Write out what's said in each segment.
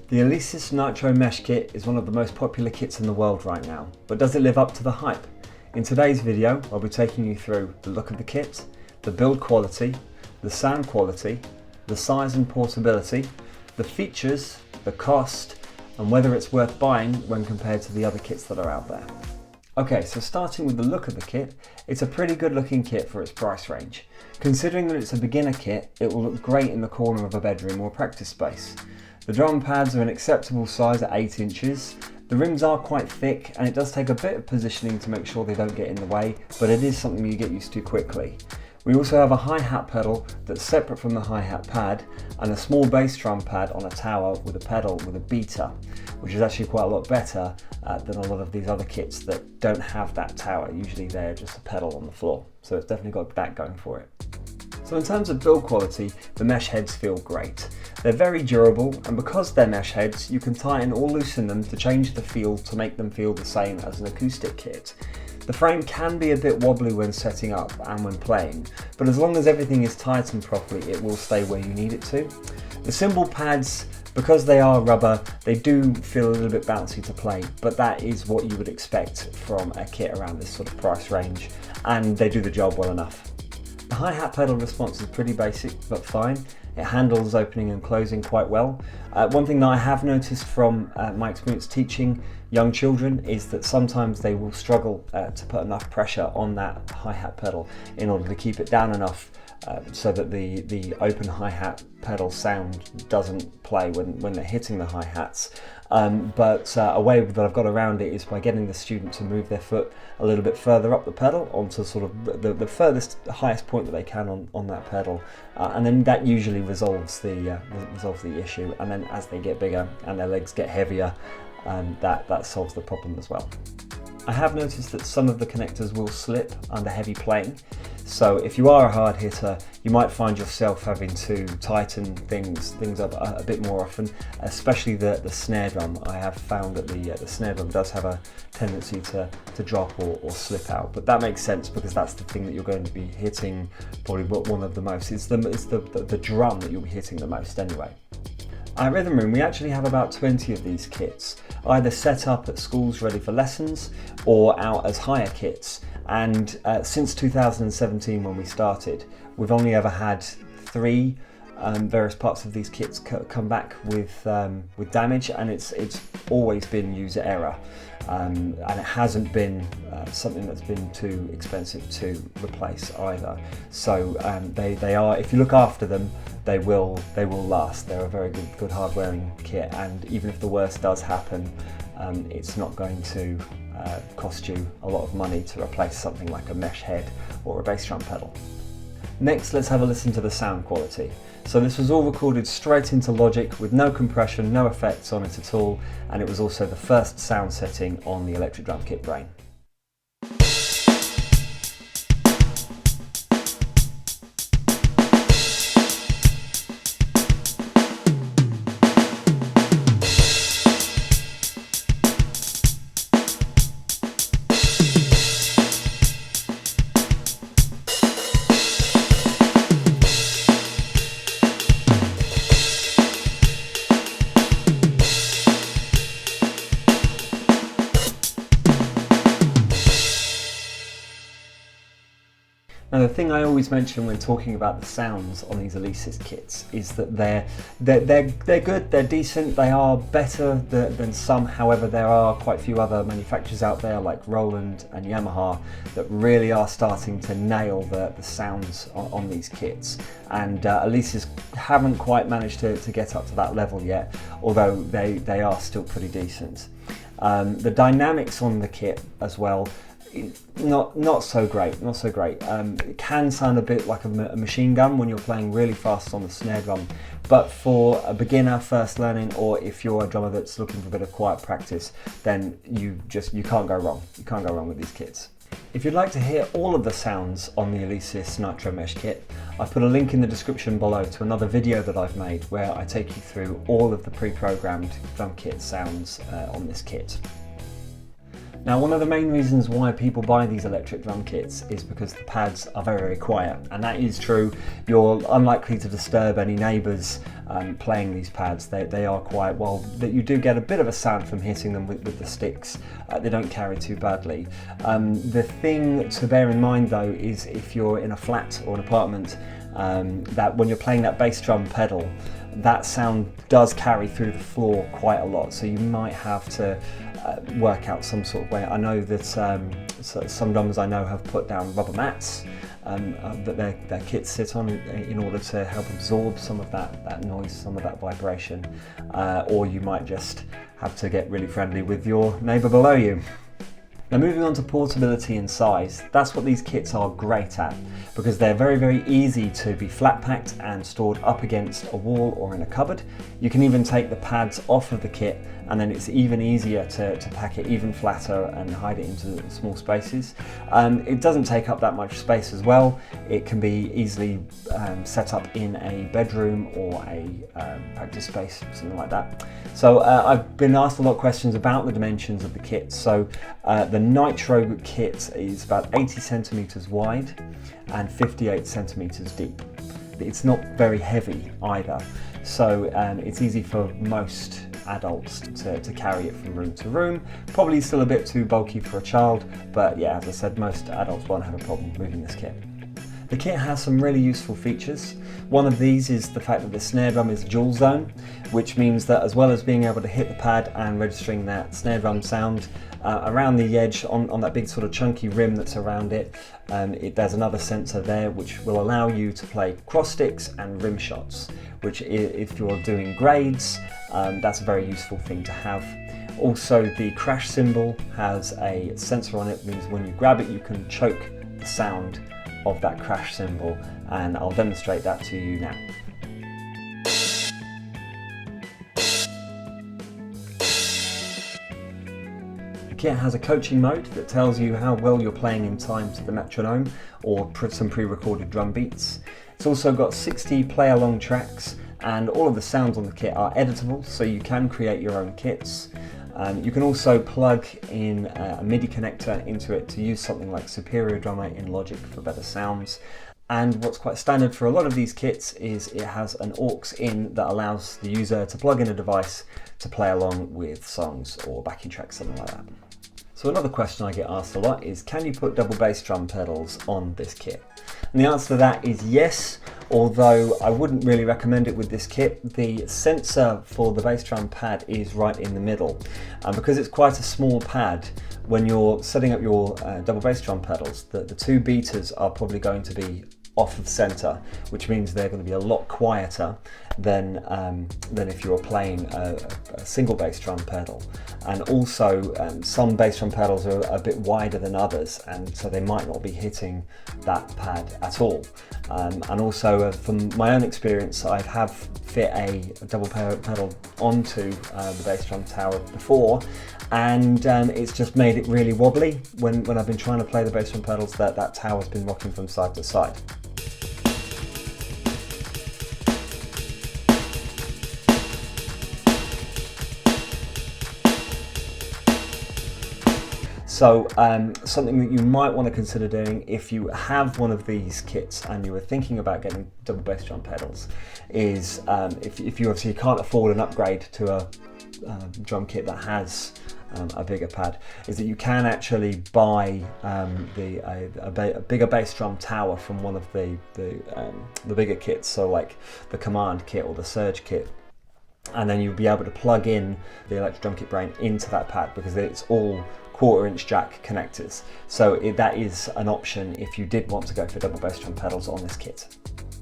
The Alesis Nitro Mesh kit is one of the most popular kits in the world right now, but does it live up to the hype? In today's video, I'll be taking you through the look of the kit, the build quality, the sound quality, the size and portability, the features, the cost, and whether it's worth buying when compared to the other kits that are out there. Okay, so starting with the look of the kit, it's a pretty good looking kit for its price range. Considering that it's a beginner kit, it will look great in the corner of a bedroom or practice space. The drum pads are an acceptable size at 8 inches. The rims are quite thick and it does take a bit of positioning to make sure they don't get in the way, but it is something you get used to quickly. We also have a hi-hat pedal that's separate from the hi-hat pad and a small bass drum pad on a tower with a pedal with a beater, which is actually quite a lot better than a lot of these other kits that don't have that tower. Usually they're just a pedal on the floor, so it's definitely got that going for it. So in terms of build quality, the mesh heads feel great. They're very durable, and because they're mesh heads, you can tighten or loosen them to change the feel to make them feel the same as an acoustic kit. The frame can be a bit wobbly when setting up and when playing, but as long as everything is tightened properly, it will stay where you need it to. The cymbal pads, because they are rubber, they do feel a little bit bouncy to play, but that is what you would expect from a kit around this sort of price range, and they do the job well enough. The hi-hat pedal response is pretty basic but fine. It handles opening and closing quite well. One thing that I have noticed from my experience teaching young children is that sometimes they will struggle to put enough pressure on that hi-hat pedal in order to keep it down enough so that the open hi-hat pedal sound doesn't play when they're hitting the hi-hats. But a way that I've got around it is by getting the student to move their foot a little bit further up the pedal onto sort of the furthest, highest point that they can on that pedal, and then that usually resolves the issue. And then as they get bigger and their legs get heavier, that solves the problem as well. I have noticed that some of the connectors will slip under heavy playing, so if you are a hard hitter, you might find yourself having to tighten things up a bit more often, especially the snare drum. I have found that the snare drum does have a tendency to drop or slip out, but that makes sense because that's the thing that you're going to be hitting probably one of the most. It's the drum that you'll be hitting the most anyway. At Rhythm Room, we actually have about 20 of these kits, either set up at schools ready for lessons or out as hire kits. And since 2017, when we started, we've only ever had 3 various parts of these kits come back with damage, and it's always been user error, and it hasn't been something that's been too expensive to replace either. So they are, if you look after them, they will last. They're a very good hard wearing kit, and even if the worst does happen, it's not going to cost you a lot of money to replace something like a mesh head or a bass drum pedal. Next, let's have a listen to the sound quality. So this was all recorded straight into Logic with no compression, no effects on it at all, and it was also the first sound setting on the electric drum kit Brain. Now, the thing I always mention when talking about the sounds on these Alesis kits is that they're good, they're decent, they are better than some. However, there are quite a few other manufacturers out there like Roland and Yamaha that really are starting to nail the sounds on these kits, and Alesis haven't quite managed to get up to that level yet, although they are still pretty decent. The dynamics on the kit as well, not so great. It can sound a bit like a machine gun when you're playing really fast on the snare drum, but for a beginner first learning, or if you're a drummer that's looking for a bit of quiet practice, then you can't go wrong. You can't go wrong with these kits. If you'd like to hear all of the sounds on the Alesis Nitro Mesh kit, I've put a link in the description below to another video that I've made where I take you through all of the pre-programmed drum kit sounds on this kit. Now, one of the main reasons why people buy these electric drum kits is because the pads are very, very quiet, and that is true. You're unlikely to disturb any neighbours playing these pads. They are quiet. While that you do get a bit of a sound from hitting them with the sticks, they don't carry too badly. The thing to bear in mind though is if you're in a flat or an apartment, that when you're playing that bass drum pedal, that sound does carry through the floor quite a lot, so you might have to work out some sort of way. I know that some drummers I know have put down rubber mats that their kits sit on in order to help absorb some of that noise, some of that vibration, or you might just have to get really friendly with your neighbour below you. Now, moving on to portability and size, that's what these kits are great at, because they're very, very easy to be flat packed and stored up against a wall or in a cupboard. You can even take the pads off of the kit, and then it's even easier to pack it even flatter and hide it into small spaces. It doesn't take up that much space as well. It can be easily set up in a bedroom or a practice space, something like that. So I've been asked a lot of questions about the dimensions of the kit. So the Nitro kit is about 80 centimeters wide and 58 centimeters deep. It's not very heavy either, so it's easy for most adults to carry it from room to room. Probably still a bit too bulky for a child, but yeah, as I said, most adults won't have a problem moving this kit. The kit has some really useful features. One of these is the fact that the snare drum is dual zone, which means that as well as being able to hit the pad and registering that snare drum sound around the edge on that big sort of chunky rim that's around it, there's another sensor there which will allow you to play cross sticks and rim shots, which if you're doing grades, that's a very useful thing to have. Also, the crash cymbal has a sensor on it, means when you grab it you can choke the sound of that crash cymbal, and I'll demonstrate that to you now. The kit has a coaching mode that tells you how well you're playing in time to the metronome or some pre-recorded drum beats. It's also got 60 play-along tracks, and all of the sounds on the kit are editable, so you can create your own kits. You can also plug in a MIDI connector into it to use something like Superior Drummer in Logic for better sounds. And what's quite standard for a lot of these kits is it has an aux in that allows the user to plug in a device to play along with songs or backing tracks, something like that. So another question I get asked a lot is, can you put double bass drum pedals on this kit? And the answer to that is yes, although I wouldn't really recommend it with this kit. The sensor for the bass drum pad is right in the middle, and because it's quite a small pad, when you're setting up your double bass drum pedals, the two beaters are probably going to be off of center, which means they're going to be a lot quieter than if you were playing a single bass drum pedal. And also some bass drum pedals are a bit wider than others, and so they might not be hitting that pad at all. And also from my own experience, I have fit a double pedal onto the bass drum tower before, and it's just made it really wobbly when I've been trying to play the bass drum pedals. That tower's been rocking from side to side. So something that you might want to consider doing if you have one of these kits and you were thinking about getting double bass drum pedals is if you obviously can't afford an upgrade to a drum kit that has a bigger pad, is that you can actually buy a bigger bass drum tower from one of the bigger kits, so like the Command kit or the Surge kit, and then you'll be able to plug in the electric drum kit brain into that pad because it's all 1/4" jack connectors. So that is an option if you did want to go for double bass drum pedals on this kit.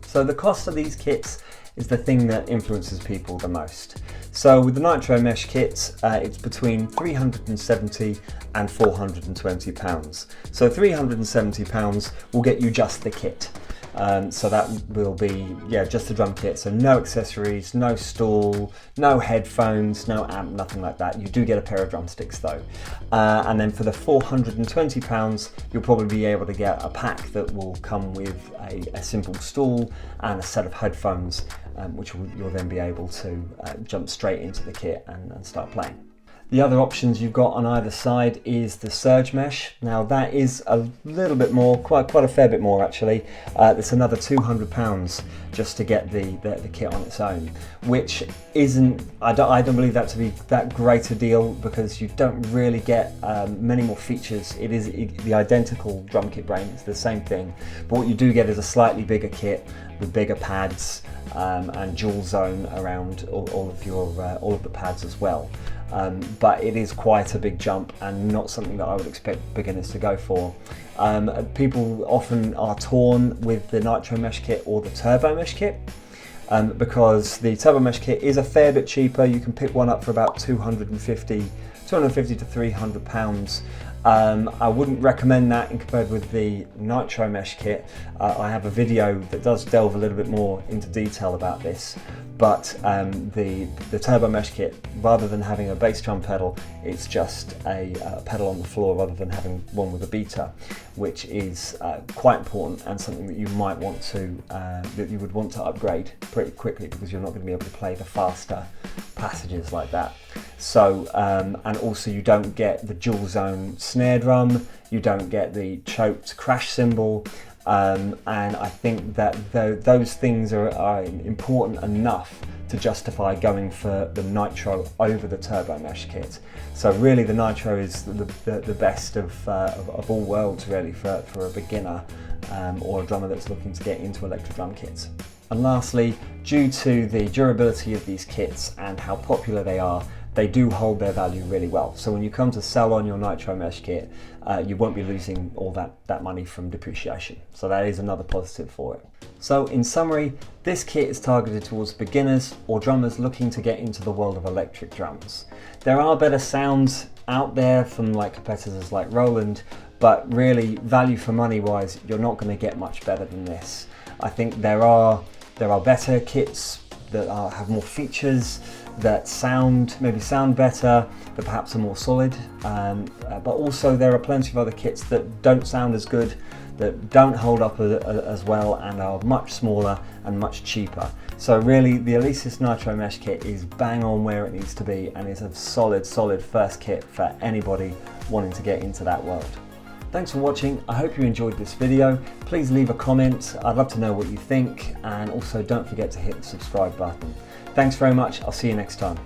So the cost of these kits is the thing that influences people the most. So with the Nitro Mesh kits, it's between £370 and £420. So £370 will get you just the kit. So that will be, just the drum kit. So no accessories, no stool, no headphones, no amp, nothing like that. You do get a pair of drumsticks though. And then for the £420, you'll probably be able to get a pack that will come with a simple stool and a set of headphones, which you'll then be able to jump straight into the kit and start playing. The other options you've got on either side is the surge mesh. Now that is a little bit more, quite a fair bit more actually. It's another £200 just to get the kit on its own, which isn't, I don't believe that to be that great a deal, because you don't really get many more features. It is the identical drum kit brain, it's the same thing, but what you do get is a slightly bigger kit with bigger pads and dual zone around all of the pads as well. But it is quite a big jump and not something that I would expect beginners to go for. People often are torn with the Nitro Mesh kit or the Turbo Mesh kit, because the Turbo Mesh kit is a fair bit cheaper. You can pick one up for about 250 to £300. I wouldn't recommend that in compared with the Nitro Mesh kit. I have a video that does delve a little bit more into detail about this, but the Turbo Mesh kit, rather than having a bass drum pedal, it's just a pedal on the floor rather than having one with a beater, which is quite important and something that you might want to, that you would want to upgrade pretty quickly, because you're not going to be able to play the faster passages like that. So, and also you don't get the dual zone snare drum, you don't get the choked crash cymbal, and I think that those things are important enough to justify going for the Nitro over the Turbo Mesh kit. So really the Nitro is the best of all worlds really for a beginner or a drummer that's looking to get into electric drum kits. And lastly, due to the durability of these kits and how popular they are, they do hold their value really well. So when you come to sell on your Nitro Mesh kit, you won't be losing all that money from depreciation. So that is another positive for it. So in summary, this kit is targeted towards beginners or drummers looking to get into the world of electric drums. There are better sounds out there from competitors like Roland, but really value for money wise, you're not going to get much better than this. I think there are better kits that have more features, that maybe sound better, that perhaps are more solid, but also there are plenty of other kits that don't sound as good, that don't hold up as well, and are much smaller and much cheaper. So really the Alesis Nitro Mesh kit is bang on where it needs to be, and is a solid first kit for anybody wanting to get into that world. Thanks for watching. I hope you enjoyed this video. Please leave a comment. I'd love to know what you think, and also don't forget to hit the subscribe button. Thanks very much. I'll see you next time.